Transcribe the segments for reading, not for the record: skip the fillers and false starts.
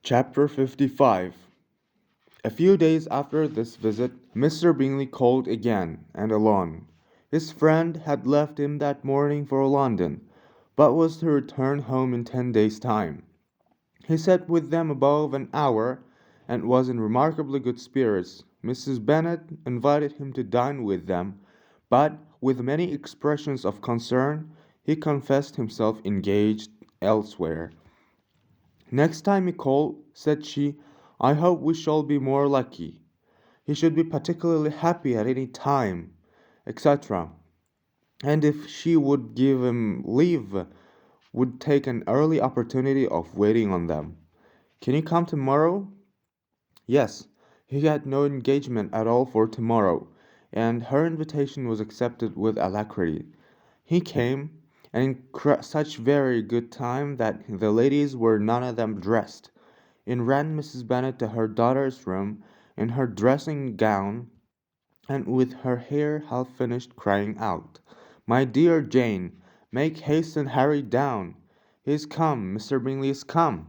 Chapter 55. A few days after this visit, Mr. Bingley called again, and alone. His friend had left him that morning for London, but was to return home in 10 days' time. He sat with them above an hour, and was in remarkably good spirits. Mrs. Bennet invited him to dine with them, but, with many expressions of concern, he confessed himself engaged elsewhere. Next time he called, said she, I hope we shall be more lucky. He should be particularly happy at any time, etc. And if she would give him leave, would take an early opportunity of waiting on them. Can you come tomorrow? Yes, he had no engagement at all for tomorrow, and her invitation was accepted with alacrity. He came, and in such very good time that the ladies were none of them dressed. In ran Mrs. Bennet to her daughter's room, in her dressing gown, and with her hair half finished, crying out, My dear Jane, make haste and hurry down. He is come, Mr. Bingley is come.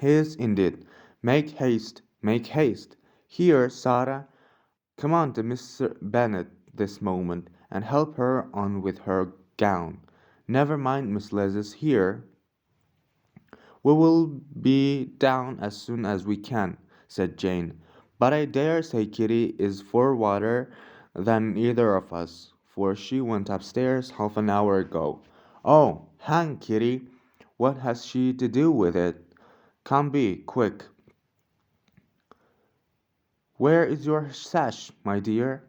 He is indeed. Make haste, make haste. Here, Sarah, come on to Mr. Bennet this moment, and help her on with her gown. Never mind Miss Liz is here. We will be down as soon as we can, said Jane. But I dare say Kitty is for water than either of us, for she went upstairs half an hour ago. Oh, hang Kitty! What has she to do with it? Come be quick. Where is your sash, my dear?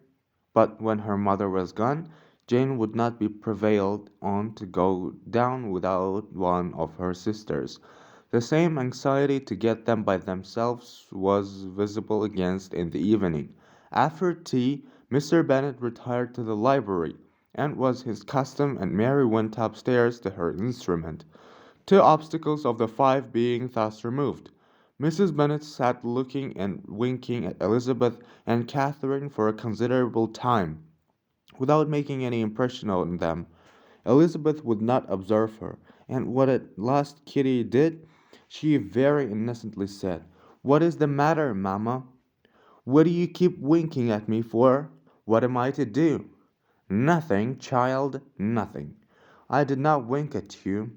But when her mother was gone, Jane would not be prevailed on to go down without one of her sisters. The same anxiety to get them by themselves was visible against in the evening. After tea, Mr. Bennet retired to the library, and was his custom, and Mary went upstairs to her instrument. Two obstacles of the five being thus removed, Mrs. Bennet sat looking and winking at Elizabeth and Catherine for a considerable time, without making any impression on them. Elizabeth would not observe her, and what at last Kitty did, she very innocently said, What is the matter, mamma? What do you keep winking at me for? What am I to do? Nothing, child, nothing. I did not wink at you.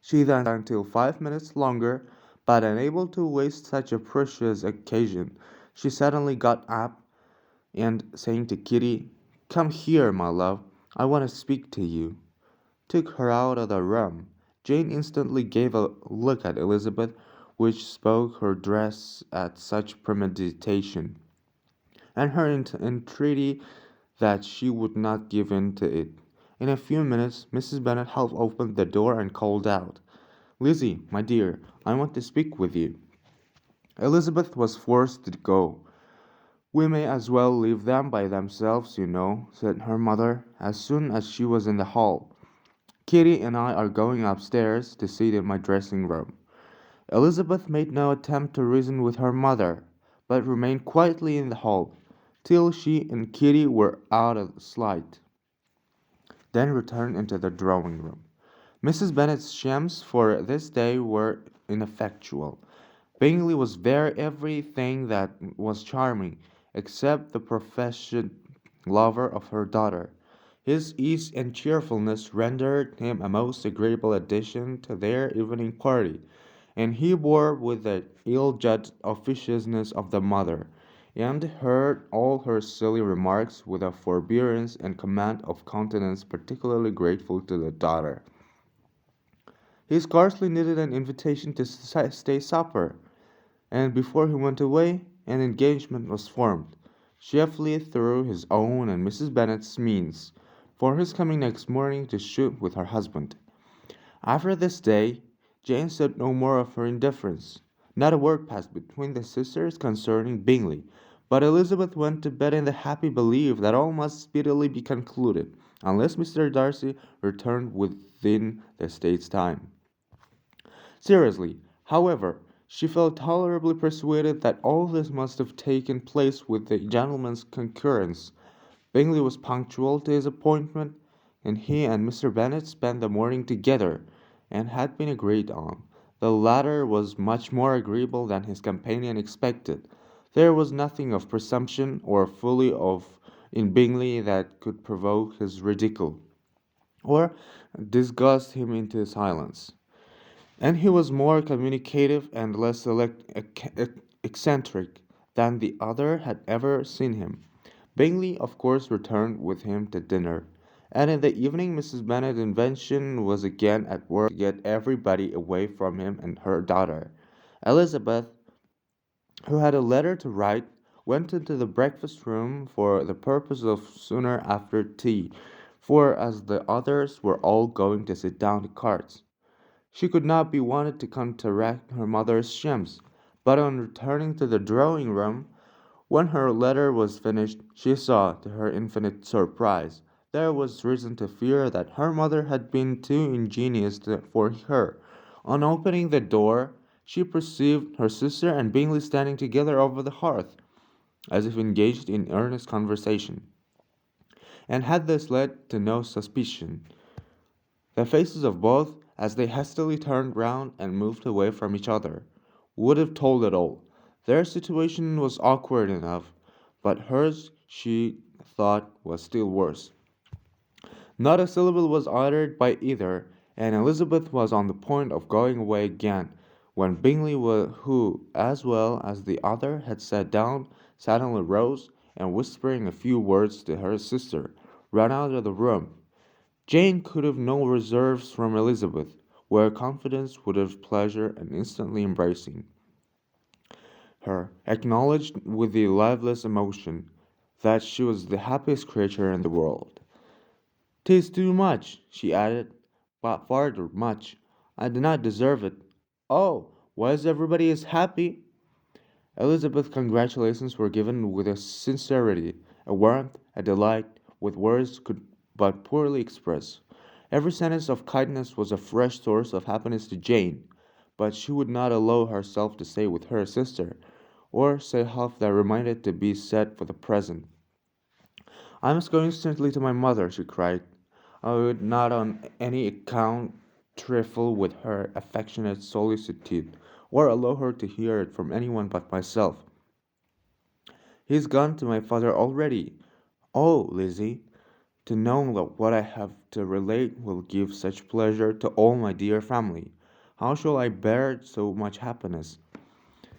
She then sat until 5 minutes longer, but unable to waste such a precious occasion, she suddenly got up, and saying to Kitty, Come here, my love, I want to speak to you, took her out of the room. Jane instantly gave a look at Elizabeth, which spoke her dress at such premeditation, and her entreaty that she would not give in to it. In a few minutes, Mrs. Bennet half opened the door and called out, Lizzie, my dear, I want to speak with you. Elizabeth was forced to go. We may as well leave them by themselves, you know, said her mother, as soon as she was in the hall. Kitty and I are going upstairs to sit in my dressing room. Elizabeth made no attempt to reason with her mother, but remained quietly in the hall, till she and Kitty were out of sight, then returned into the drawing room. Mrs. Bennet's shams for this day were ineffectual. Bingley was very everything that was charming, except the professed lover of her daughter. His ease and cheerfulness rendered him a most agreeable addition to their evening party, and he bore with the ill-judged officiousness of the mother, and heard all her silly remarks with a forbearance and command of countenance particularly grateful to the daughter. He scarcely needed an invitation to stay supper, and before he went away, an engagement was formed, chiefly through his own and Mrs. Bennet's means, for his coming next morning to shoot with her husband. After this day, Jane said no more of her indifference. Not a word passed between the sisters concerning Bingley, but Elizabeth went to bed in the happy belief that all must speedily be concluded, unless Mr. Darcy returned within the state's time. Seriously, however, she felt tolerably persuaded that all this must have taken place with the gentleman's concurrence. Bingley was punctual to his appointment, and he and Mr. Bennet spent the morning together, and had been agreed on, The latter was much more agreeable than his companion expected. There was nothing of presumption or folly of in Bingley that could provoke his ridicule, or disgust him into silence. And he was more communicative and less eccentric than the other had ever seen him. Bingley, of course, returned with him to dinner, and in the evening Mrs. Bennet's invention was again at work to get everybody away from him and her daughter. Elizabeth, who had a letter to write, went into the breakfast room for the purpose of sooner after tea, for as the others were all going to sit down to cards, she could not be wanted to counteract her mother's shams. But on returning to the drawing room, when her letter was finished, she saw, to her infinite surprise, there was reason to fear that her mother had been too ingenious for her. On opening the door, she perceived her sister and Bingley standing together over the hearth, as if engaged in earnest conversation. And had this led to no suspicion, the faces of both, as they hastily turned round and moved away from each other, would have told it all. Their situation was awkward enough, but hers, she thought, was still worse. Not a syllable was uttered by either, and Elizabeth was on the point of going away again, when Bingley, who, as well as the other, had sat down, suddenly rose, and whispering a few words to her sister, ran out of the room. Jane could have no reserves from Elizabeth, where confidence would have pleasure and instantly embracing her, acknowledged with the liveliest emotion that she was the happiest creature in the world. "'Tis too much," she added, "but far too much. I do not deserve it. Oh, why is everybody as happy?" Elizabeth's congratulations were given with a sincerity, a warmth, a delight, which words could but poorly express. Every sentence of kindness was a fresh source of happiness to Jane, but she would not allow herself to say with her sister, or say half that remained to be said for the present. "I must go instantly to my mother," she cried. "I would not on any account trifle with her affectionate solicitude, or allow her to hear it from anyone but myself. He is gone to my father already. Oh, Lizzie, to know that what I have to relate will give such pleasure to all my dear family! How shall I bear so much happiness?"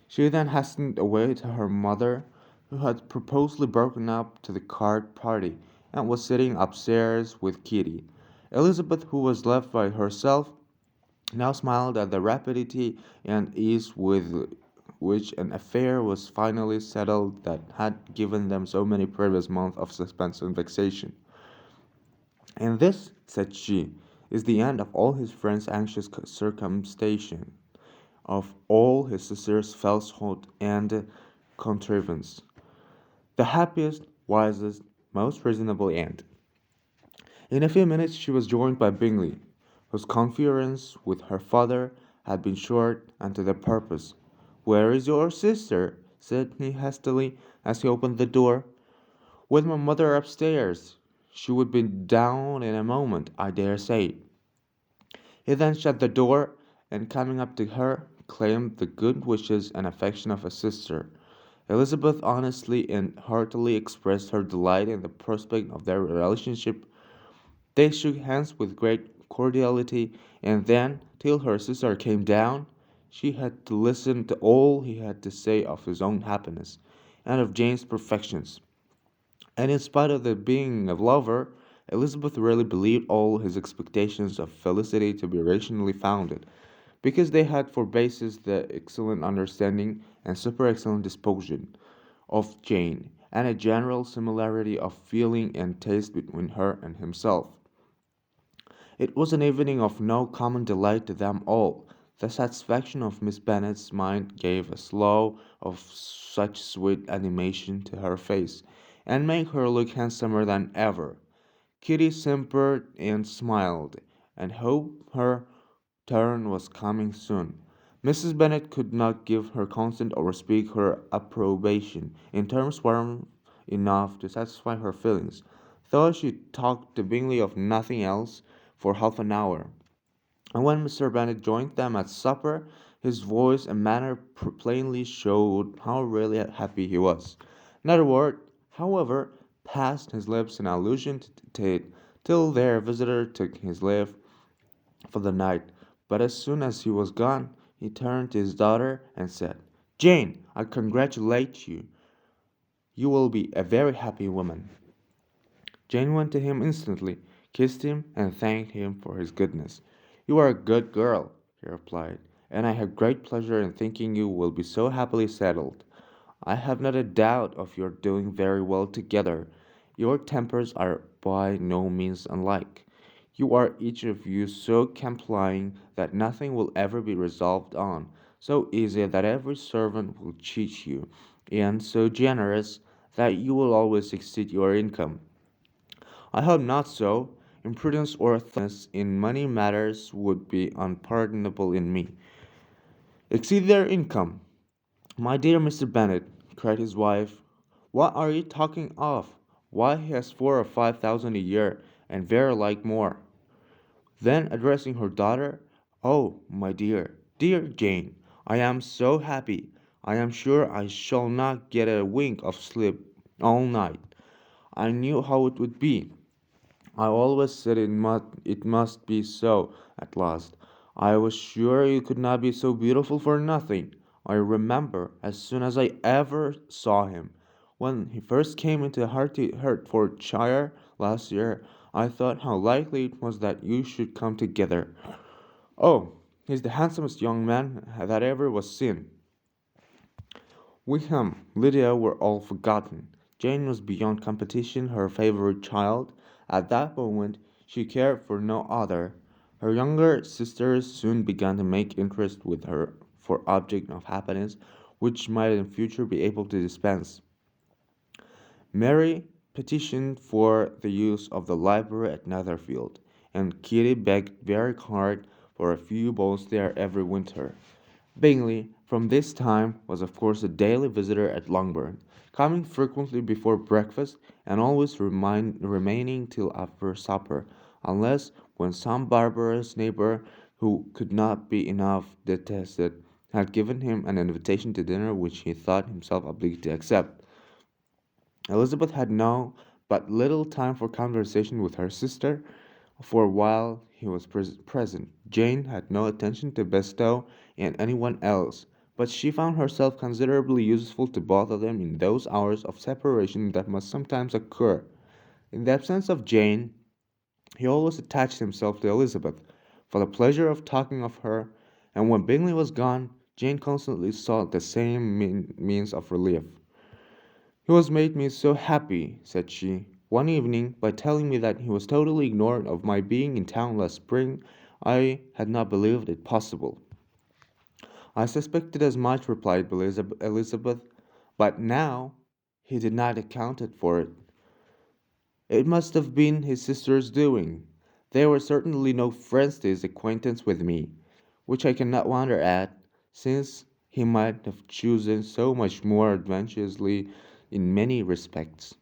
She then hastened away to her mother, who had purposely broken up to the card party, and was sitting upstairs with Kitty. Elizabeth, who was left by herself, now smiled at the rapidity and ease with which an affair was finally settled that had given them so many previous months of suspense and vexation. "And this," said she, "is the end of all his friends' anxious circumstation, of all his sister's falsehood and contrivance. The happiest, wisest, most reasonable end." In a few minutes she was joined by Bingley, whose conference with her father had been short and to the purpose. "Where is your sister?" said he hastily, as he opened the door. "With my mother upstairs. She would be down in a moment, I dare say." He then shut the door, and coming up to her, claimed the good wishes and affection of a sister. Elizabeth honestly and heartily expressed her delight in the prospect of their relationship. They shook hands with great cordiality, and then, till her sister came down, she had to listen to all he had to say of his own happiness, and of Jane's perfections. And in spite of the being a lover, Elizabeth really believed all his expectations of felicity to be rationally founded, because they had for basis the excellent understanding and super excellent disposition of Jane, and a general similarity of feeling and taste between her and himself. It was an evening of no common delight to them all. The satisfaction of Miss Bennet's mind gave a glow of such sweet animation to her face, and made her look handsomer than ever. Kitty simpered and smiled, and hoped her turn was coming soon. Mrs. Bennet could not give her consent or speak her approbation in terms warm enough to satisfy her feelings, though she talked to Bingley of nothing else for half an hour. And when Mr. Bennet joined them at supper, his voice and manner plainly showed how really happy he was. Not a word, however, passed his lips in allusion to Tate till their visitor took his leave for the night. But as soon as he was gone, he turned to his daughter and said, "Jane, I congratulate you. You will be a very happy woman." Jane went to him instantly, kissed him, and thanked him for his goodness. "You are a good girl," he replied, "and I have great pleasure in thinking you will be so happily settled. I have not a doubt of your doing very well together. Your tempers are by no means unlike. You are each of you so complying that nothing will ever be resolved on, so easy that every servant will cheat you, and so generous that you will always exceed your income. I hope not so. Imprudence or thoughtlessness in money matters would be unpardonable in me. Exceed their income. My dear Mr. Bennet, cried his wife, what are you talking of? Why, he has 4 or 5 thousand a year, and very like more. Then addressing her daughter, "Oh, my dear, dear Jane, I am so happy. I am sure I shall not get a wink of sleep all night. I knew how it would be. I always said it must be so at last. I was sure you could not be so beautiful for nothing. I remember, as soon as I ever saw him, when he first came into Hertfordshire last year, I thought how likely it was that you should come together. Oh, he's the handsomest young man that ever was seen. With him, Lydia were all forgotten. Jane was beyond competition her favorite child. At that moment she cared for no other. Her younger sisters soon began to make interest with her for objects of happiness which might in future be able to dispense. Mary petitioned for the use of the library at Netherfield, and Kitty begged very hard for a few balls there every winter. Bingley, from this time, was of course a daily visitor at Longbourn, coming frequently before breakfast and always remaining till after supper, unless when some barbarous neighbour, who could not be enough detested, had given him an invitation to dinner which he thought himself obliged to accept. Elizabeth had now but little time for conversation with her sister, for while he was present, Jane had no attention to bestow on anyone else, but she found herself considerably useful to both of them in those hours of separation that must sometimes occur. In the absence of Jane, he always attached himself to Elizabeth, for the pleasure of talking of her, and when Bingley was gone, Jane constantly sought the same means of relief. "He has made me so happy," said she, one evening, "by telling me that he was totally ignorant of my being in town last spring. I had not believed it possible." "I suspected as much," replied Elizabeth, "but now he did not account for it. It must have been his sister's doing. They were certainly no friends to his acquaintance with me, which I cannot wonder at, since he might have chosen so much more advantageously in many respects.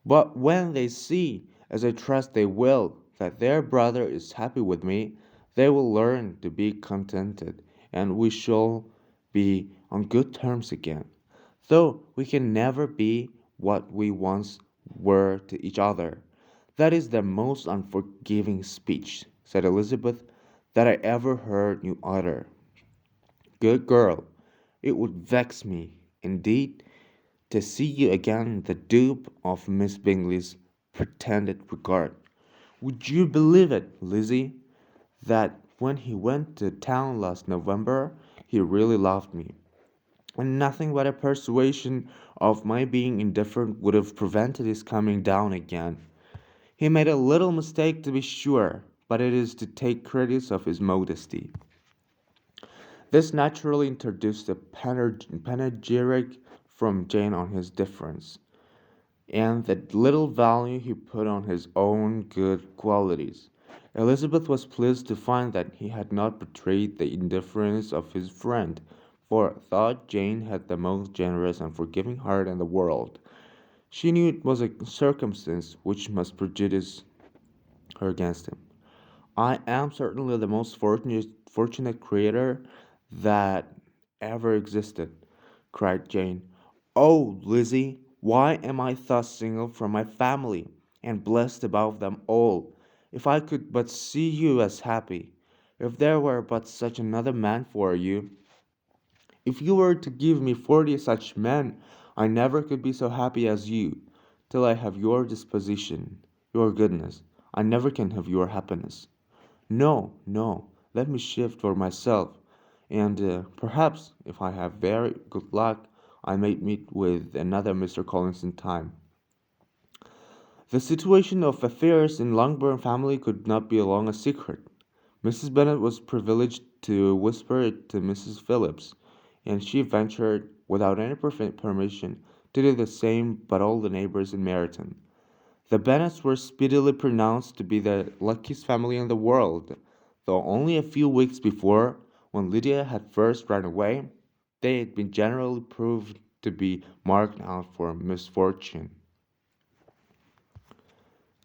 But when they see, as I trust they will, that their brother is happy with me, they will learn to be contented, and we shall be on good terms again, though we can never be what we once were to each other. That is the most unforgiving speech," said Elizabeth, "that I ever heard you utter. Good girl, it would vex me, indeed, to see you again the dupe of Miss Bingley's pretended regard. Would you believe it, Lizzie, that when he went to town last November, he really loved me, and nothing but a persuasion of my being indifferent would have prevented his coming down again. He made a little mistake, to be sure, but it is to take credit of his modesty." This naturally introduced a panegyric from Jane on his difference, and the little value he put on his own good qualities. Elizabeth was pleased to find that he had not betrayed the indifference of his friend, for thought Jane had the most generous and forgiving heart in the world. She knew it was a circumstance which must prejudice her against him. I am certainly the most fortunate creator that ever existed, cried Jane. Oh, Lizzie, why am I thus single from my family, and blessed above them all? If I could but see you as happy, if there were but such another man for you, if you were to give me 40 such men, I never could be so happy as you, till I have your disposition, your goodness. I never can have your happiness. No, no, let me shift for myself, and perhaps, if I have very good luck, I may meet with another Mr. Collins in time. The situation of affairs in Longbourn family could not be long a secret. Mrs. Bennet was privileged to whisper it to Mrs. Phillips, and she ventured, without any permission, to do the same but all the neighbors in Meryton. The Bennets were speedily pronounced to be the luckiest family in the world, though only a few weeks before, when Lydia had first run away, they had been generally proved to be marked out for misfortune.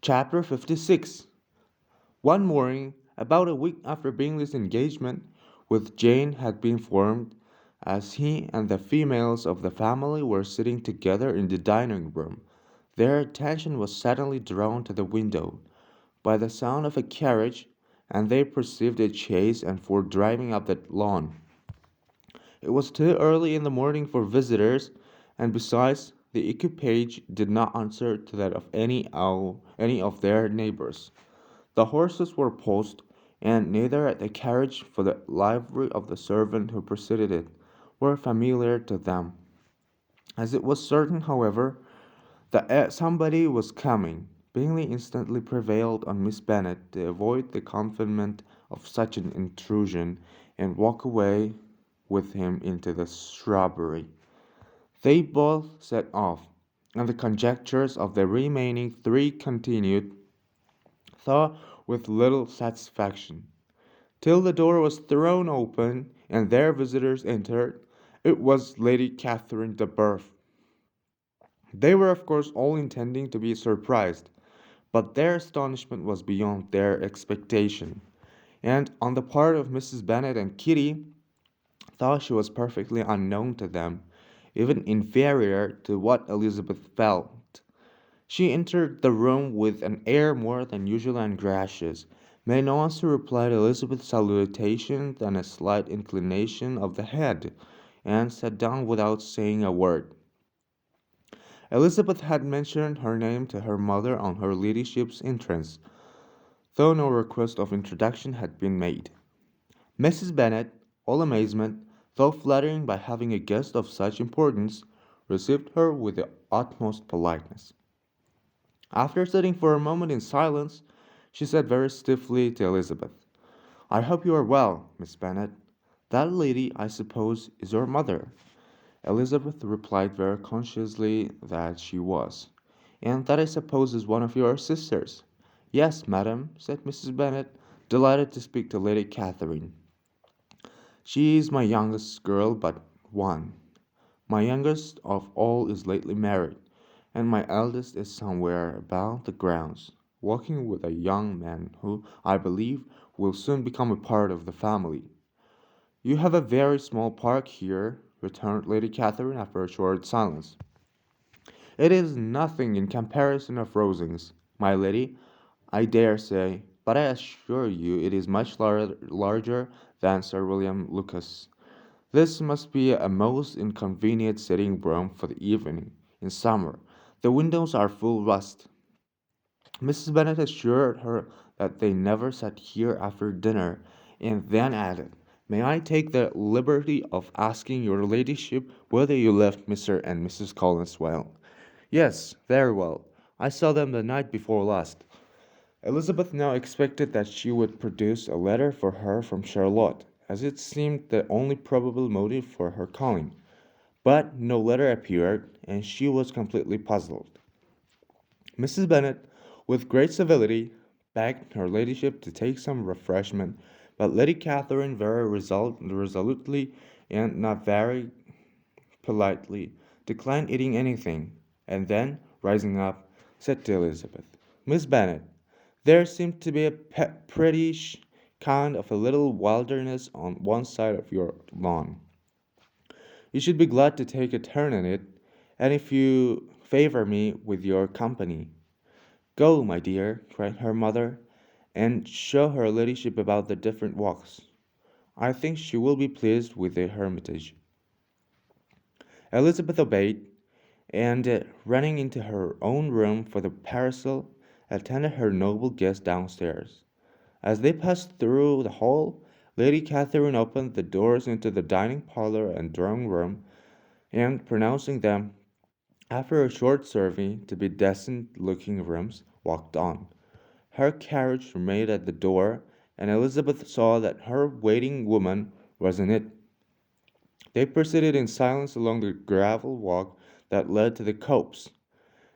Chapter 56. One morning, about a week after Bingley's engagement with Jane had been formed, as he and the females of the family were sitting together in the dining room, their attention was suddenly drawn to the window by the sound of a carriage, and they perceived a chaise and four driving up the lawn. It was too early in the morning for visitors, and besides, the equipage did not answer to that of any of their neighbors. The horses were post, and neither the carriage for the livery of the servant who preceded it were familiar to them. As it was certain, however, that somebody was coming, Bingley instantly prevailed on Miss Bennet to avoid the confinement of such an intrusion, and walk away with him into the shrubbery. They both set off, and the conjectures of the remaining three continued, though with little satisfaction, till the door was thrown open, and their visitors entered. It was Lady Catherine de Bourgh. They were of course all intending to be surprised, but their astonishment was beyond their expectation, and on the part of Mrs. Bennet and Kitty, though she was perfectly unknown to them, even inferior to what Elizabeth felt. She entered the room with an air more than usually ungracious, made no answer reply to Elizabeth's salutation than a slight inclination of the head, and sat down without saying a word. Elizabeth had mentioned her name to her mother on her ladyship's entrance, though no request of introduction had been made. Mrs. Bennet, all amazement, though flattering by having a guest of such importance, received her with the utmost politeness. After sitting for a moment in silence, she said very stiffly to Elizabeth, "I hope you are well, Miss Bennet. That lady, I suppose, is your mother." Elizabeth replied very consciously that she was. "And that I suppose is one of your sisters." "Yes, madam," said Mrs. Bennet, delighted to speak to Lady Catherine. "She is my youngest girl but one. My youngest of all is lately married, and my eldest is somewhere about the grounds, walking with a young man who, I believe, will soon become a part of the family." "You have a very small park here," returned Lady Catherine after a short silence. "It is nothing in comparison of Rosings, my lady, I dare say, but I assure you it is much larger than Sir William Lucas. This must be a most inconvenient sitting room for the evening, in summer. The windows are full rust." Mrs. Bennet assured her that they never sat here after dinner, and then added, "May I take the liberty of asking your ladyship whether you left Mr. and Mrs. Collins well?" "Yes, very well. I saw them the night before last." Elizabeth now expected that she would produce a letter for her from Charlotte, as it seemed the only probable motive for her calling. But no letter appeared, and she was completely puzzled. Mrs. Bennet, with great civility, begged her ladyship to take some refreshment, but Lady Catherine very resolutely and not very politely declined eating anything, and then, rising up, said to Elizabeth, "Miss Bennet, There seemed to be a pretty kind of a little wilderness on one side of your lawn. You should be glad to take a turn in it, and if you favor me with your company. Go, my dear, cried her mother, and show her ladyship about the different walks. I think she will be pleased with the hermitage. Elizabeth obeyed, and running into her own room for the parasol, attended her noble guest downstairs. As they passed through the hall, Lady Catherine opened the doors into the dining parlour and drawing room, and pronouncing them, after a short survey, to be decent looking rooms, walked on. Her carriage remained at the door, and Elizabeth saw that her waiting woman was in it. They proceeded in silence along the gravel walk that led to the copse.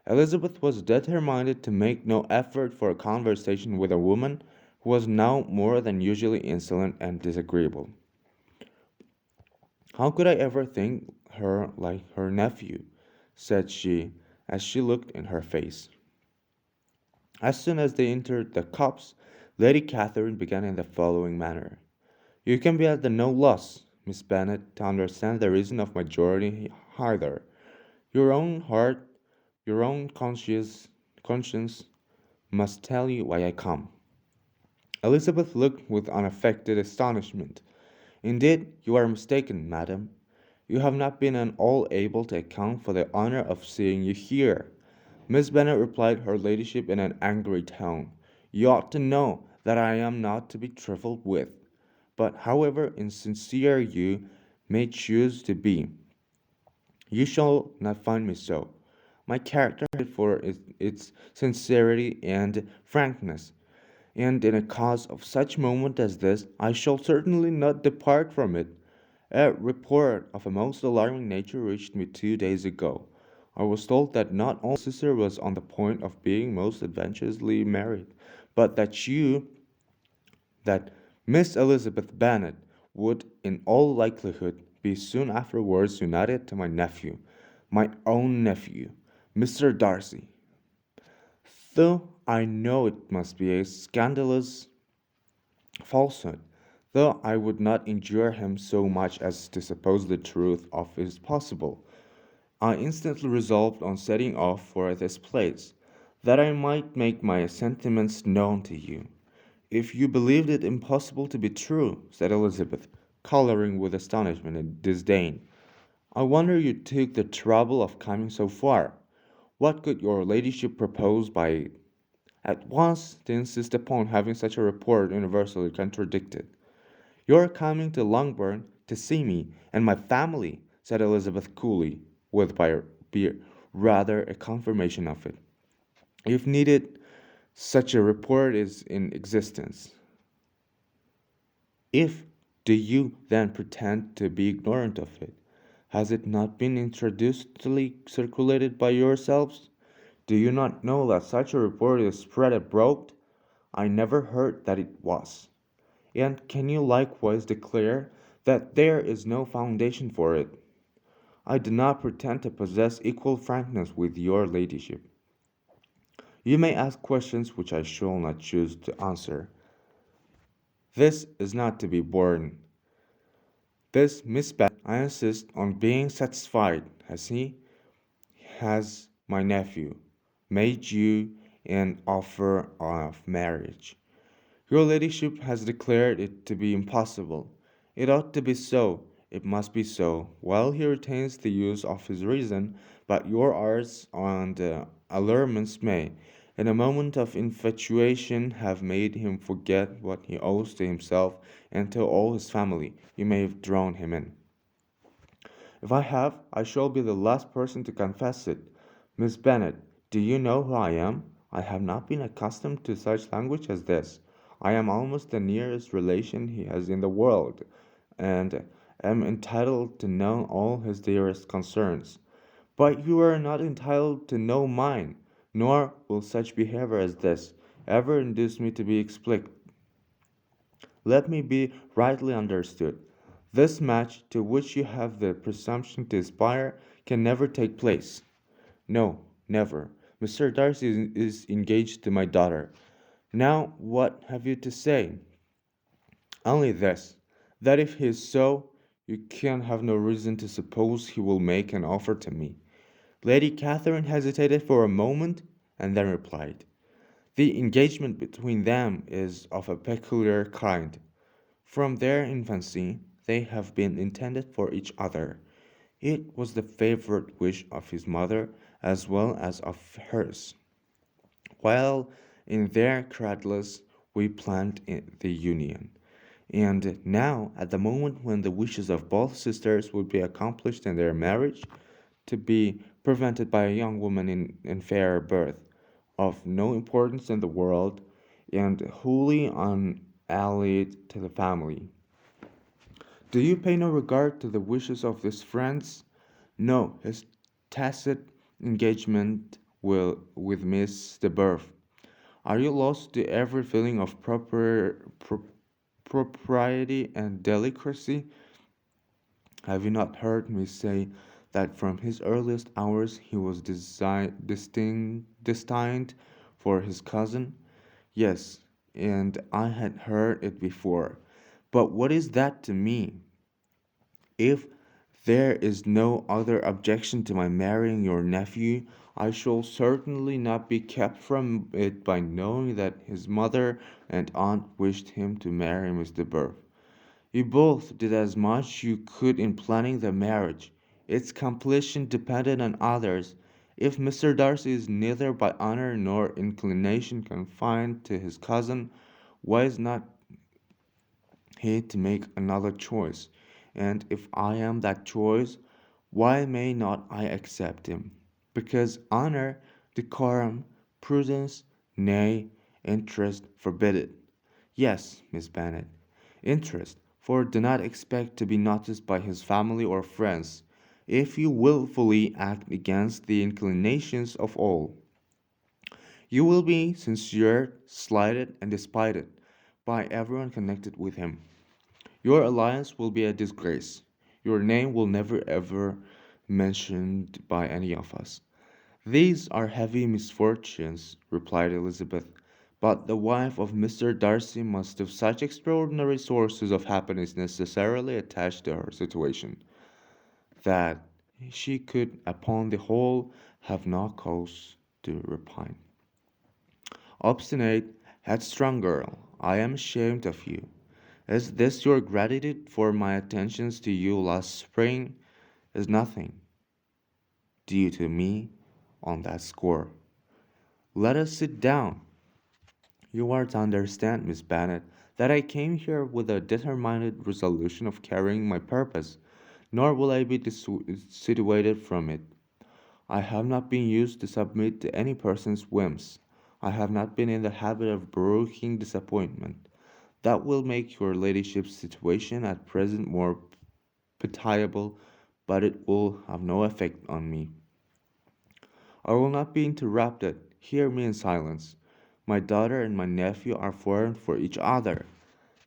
Elizabeth was determined to make no effort for a conversation with a woman who was now more than usually insolent and disagreeable. How could I ever think her like her nephew? Said she, as she looked in her face. As soon as they entered the copse, Lady Catherine began in the following manner. You can be at no loss, Miss Bennet, to understand the reason of my journey hither. Your own heart, your own conscience must tell you why I come. Elizabeth looked with unaffected astonishment. Indeed, you are mistaken, madam. You have not been at all able to account for the honour of seeing you here. Miss Bennet replied her ladyship in an angry tone. You ought to know that I am not to be trifled with. But however insincere you may choose to be, you shall not find me so. My character is for its sincerity and frankness, and in a cause of such moment as this, I shall certainly not depart from it. A report of a most alarming nature reached me 2 days ago. I was told that not only my sister was on the point of being most advantageously married, but that Miss Elizabeth Bennet would in all likelihood be soon afterwards united to my nephew, my own nephew, Mr. Darcy. Though I know it must be a scandalous falsehood, though I would not injure him so much as to suppose the truth of it is possible, I instantly resolved on setting off for this place, that I might make my sentiments known to you. If you believed it impossible to be true, said Elizabeth, colouring with astonishment and disdain, I wonder you took the trouble of coming so far. What could your ladyship propose by it? At once to insist upon having such a report universally contradicted. Your coming to Longbourn to see me and my family, said Elizabeth coolly, would be rather a confirmation of it. If needed, such a report is in existence. If do you then pretend to be ignorant of it? Has it not been introducedly circulated by yourselves? Do you not know that such a report is spread abroad? I never heard that it was. And can you likewise declare that there is no foundation for it? I do not pretend to possess equal frankness with your ladyship. You may ask questions which I shall not choose to answer. This is not to be borne. This Miss Bennet, I insist on being satisfied, has my nephew made you an offer of marriage. Your ladyship has declared it to be impossible. It ought to be so. It must be so, while he retains the use of his reason, but your arts and allurements may, in a moment of infatuation, have made him forget what he owes to himself and to all his family. You may have drawn him in. If I have, I shall be the last person to confess it. Miss Bennet, do you know who I am? I have not been accustomed to such language as this. I am almost the nearest relation he has in the world, and am entitled to know all his dearest concerns. But you are not entitled to know mine, nor will such behavior as this ever induce me to be explicit. Let me be rightly understood. This match, to which you have the presumption to aspire, can never take place. No, never. Mr. Darcy is engaged to my daughter. Now, what have you to say? Only this, that if he is so, you can have no reason to suppose he will make an offer to me. Lady Catherine hesitated for a moment and then replied, the engagement between them is of a peculiar kind. From their infancy, they have been intended for each other. It was the favorite wish of his mother as well as of hers. While in their cradles we planned the union. And now, at the moment when the wishes of both sisters would be accomplished in their marriage, to be prevented by a young woman in fair birth, of no importance in the world, and wholly unallied to the family. Do you pay no regard to the wishes of his friends? No, his tacit engagement with Miss de Bourgh. Are you lost to every feeling of propriety and delicacy? Have you not heard me say that from his earliest hours he was destined for his cousin? Yes, and I had heard it before. But what is that to me? If there is no other objection to my marrying your nephew, I shall certainly not be kept from it by knowing that his mother and aunt wished him to marry Miss de Bourgh. You both did as much you could in planning the marriage. Its completion depended on others. If Mr. Darcy is neither by honor nor inclination confined to his cousin, why is not he to make another choice? And if I am that choice, why may not I accept him? Because honor, decorum, prudence, nay, interest forbid it. Yes, Miss Bennet, interest, for do not expect to be noticed by his family or friends, if you wilfully act against the inclinations of all. You will be censured, slighted, and despised by everyone connected with him. Your alliance will be a disgrace. Your name will never ever mentioned by any of us. These are heavy misfortunes, replied Elizabeth, but the wife of Mr. Darcy must have such extraordinary sources of happiness necessarily attached to her situation, that she could upon the whole have no cause to repine. Obstinate, headstrong girl, I am ashamed of you. Is this your gratitude for my attentions to you last spring? Is nothing due to me on that score. Let us sit down. You are to understand, Miss Bennet, that I came here with a determined resolution of carrying my purpose, nor will I be dissuaded from it. I have not been used to submit to any person's whims. I have not been in the habit of brook disappointment. That will make your ladyship's situation at present more pitiable, but it will have no effect on me. I will not be interrupted. Hear me in silence. My daughter and my nephew are foreign for each other.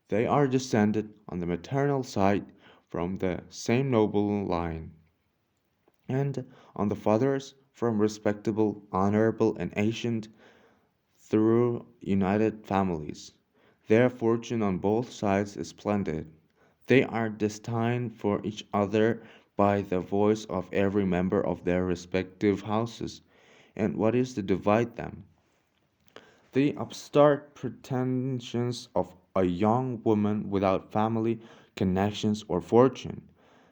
They are descended on the maternal side from the same noble line, and on the father's from respectable, honorable, and ancient, through united families. Their fortune on both sides is splendid. They are destined for each other by the voice of every member of their respective houses. And what is to divide them? The upstart pretensions of a young woman without family, connections, or fortune.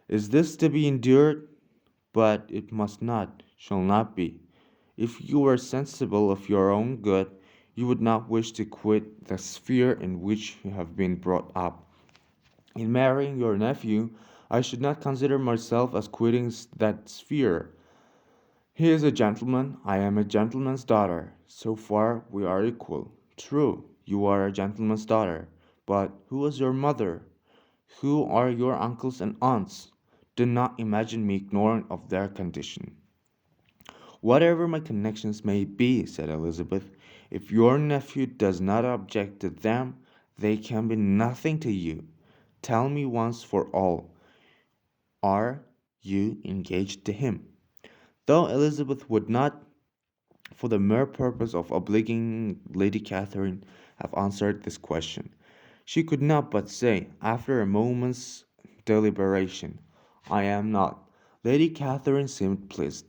Is this to be endured? But it must not, shall not be. If you were sensible of your own good, you would not wish to quit the sphere in which you have been brought up. In marrying your nephew, I should not consider myself as quitting that sphere. He is a gentleman, I am a gentleman's daughter. So far we are equal. True, you are a gentleman's daughter. But who is your mother? Who are your uncles and aunts? Do not imagine me ignorant of their condition. Whatever my connections may be, said Elizabeth, if your nephew does not object to them, they can be nothing to you. Tell me once for all, are you engaged to him? Though Elizabeth would not, for the mere purpose of obliging Lady Catherine, have answered this question. She could not but say, after a moment's deliberation, I am not. Lady Catherine seemed pleased.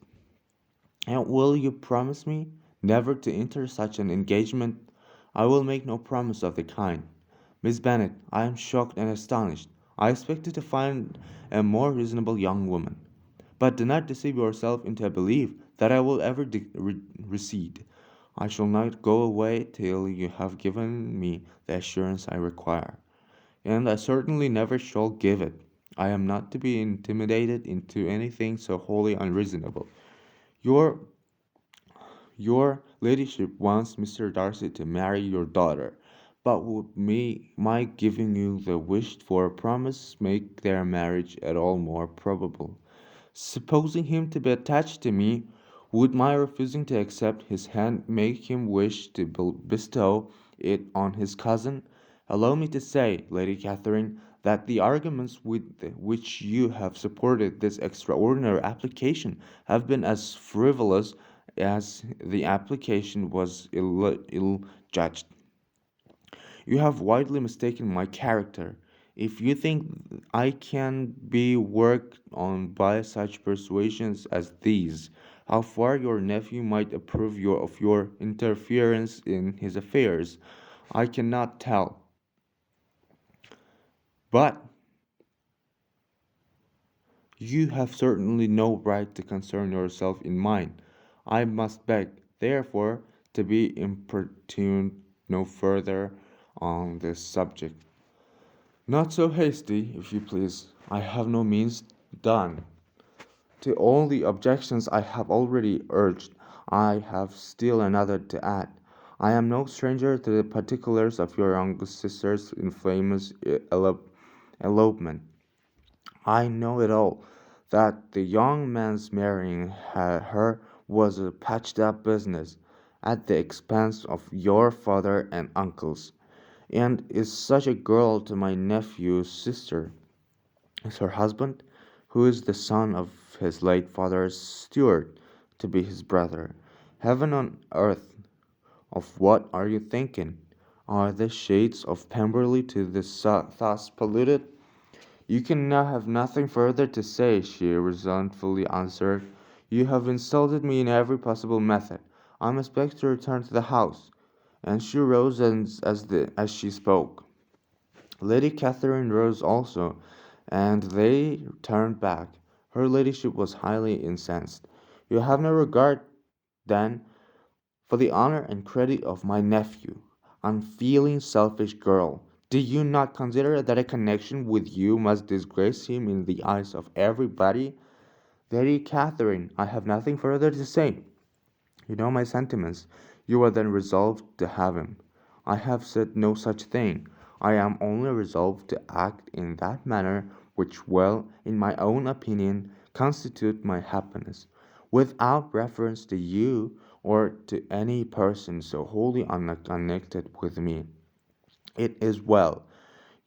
And will you promise me never to enter such an engagement? I will make no promise of the kind. Miss Bennet, I am shocked and astonished. I expected to find a more reasonable young woman. But do not deceive yourself into a belief that I will ever recede. I shall not go away till you have given me the assurance I require. And I certainly never shall give it. I am not to be intimidated into anything so wholly unreasonable. Your your ladyship wants Mr. Darcy to marry your daughter, but would my giving you the wished for promise make their marriage at all more probable? Supposing him to be attached to me, would my refusing to accept his hand make him wish to bestow it on his cousin? Allow me to say, Lady Catherine, that the arguments with which you have supported this extraordinary application have been as frivolous as the application was ill judged. You have widely mistaken my character. If you think I can be worked on by such persuasions as these, how far your nephew might approve of your interference in his affairs, I cannot tell. But you have certainly no right to concern yourself in mine. I must beg, therefore, to be importuned no further on this subject. Not so hasty, if you please. I have no means done. To all the objections I have already urged, I have still another to add. I am no stranger to the particulars of your youngest sister's infamous elopement. I know it all, that the young man's marrying her was a patched up business, at the expense of your father and uncles, and is such a girl to my nephew's sister, is her husband, who is the son of his late father's steward, to be his brother. Heaven on earth, of what are you thinking? Are the shades of Pemberley to this thus polluted? You can now have nothing further to say, she resentfully answered. You have insulted me in every possible method. I must beg to return to the house. And she rose as she spoke. Lady Catherine rose also, and they turned back. Her ladyship was highly incensed. You have no regard, then, for the honor and credit of my nephew. Unfeeling, selfish girl. Do you not consider that a connection with you must disgrace him in the eyes of everybody? Lady Catherine, I have nothing further to say. You know my sentiments. You are then resolved to have him. I have said no such thing. I am only resolved to act in that manner which will, in my own opinion, constitute my happiness, without reference to you or to any person so wholly unconnected with me. It is well.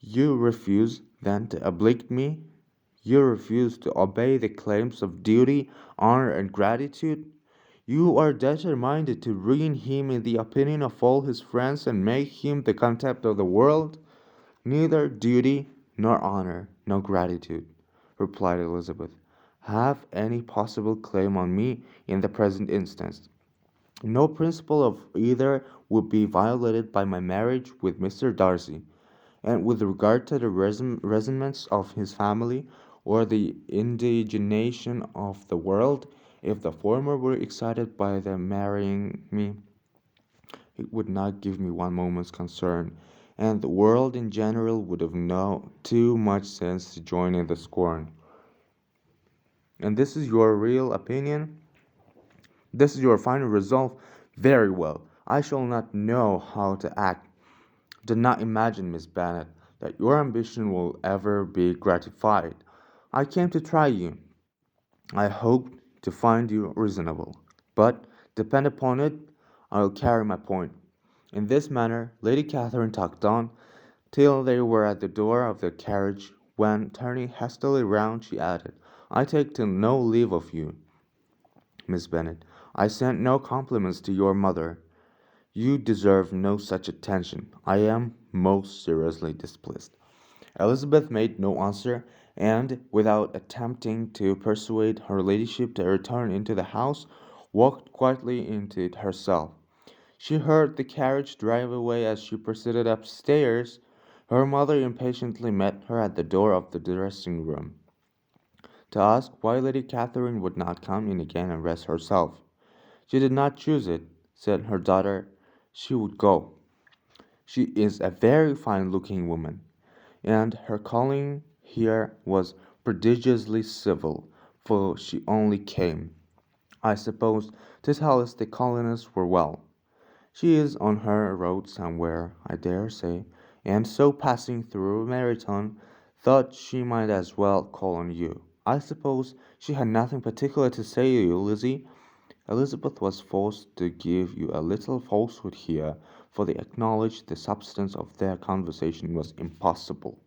You refuse, then, to oblige me? You refuse to obey the claims of duty, honor, and gratitude? You are determined to ruin him in the opinion of all his friends and make him the contempt of the world? Neither duty, nor honor, nor gratitude, replied Elizabeth, have any possible claim on me in the present instance. No principle of either would be violated by my marriage with Mr. Darcy, and with regard to the resentments of his family, or the indignation of the world, if the former were excited by the marrying me, it would not give me one moment's concern, and the world in general would have no too much sense to join in the scorn. And this is your real opinion? This is your final resolve? Very well. I shall not know how to act. Do not imagine, Miss Bennet, that your ambition will ever be gratified. I came to try you. I hoped to find you reasonable. But, depend upon it, I will carry my point. In this manner, Lady Catherine talked on, till they were at the door of the carriage, when, turning hastily round, she added, I take to no leave of you, Miss Bennet. I sent no compliments to your mother. You deserve no such attention. I am most seriously displeased. Elizabeth made no answer, and, without attempting to persuade her ladyship to return into the house, walked quietly into it herself. She heard the carriage drive away as she proceeded upstairs. Her mother impatiently met her at the door of the dressing room to ask why Lady Catherine would not come in again and rest herself. She did not choose it, said her daughter. She would go. She is a very fine looking woman, and her calling here was prodigiously civil, for she only came, I suppose, to tell us the colonists were well. She is on her road somewhere, I dare say, and so passing through Meryton, thought she might as well call on you. I suppose she had nothing particular to say to you, Lizzie. Elizabeth was forced to give you a little falsehood here, for they acknowledged the substance of their conversation was impossible.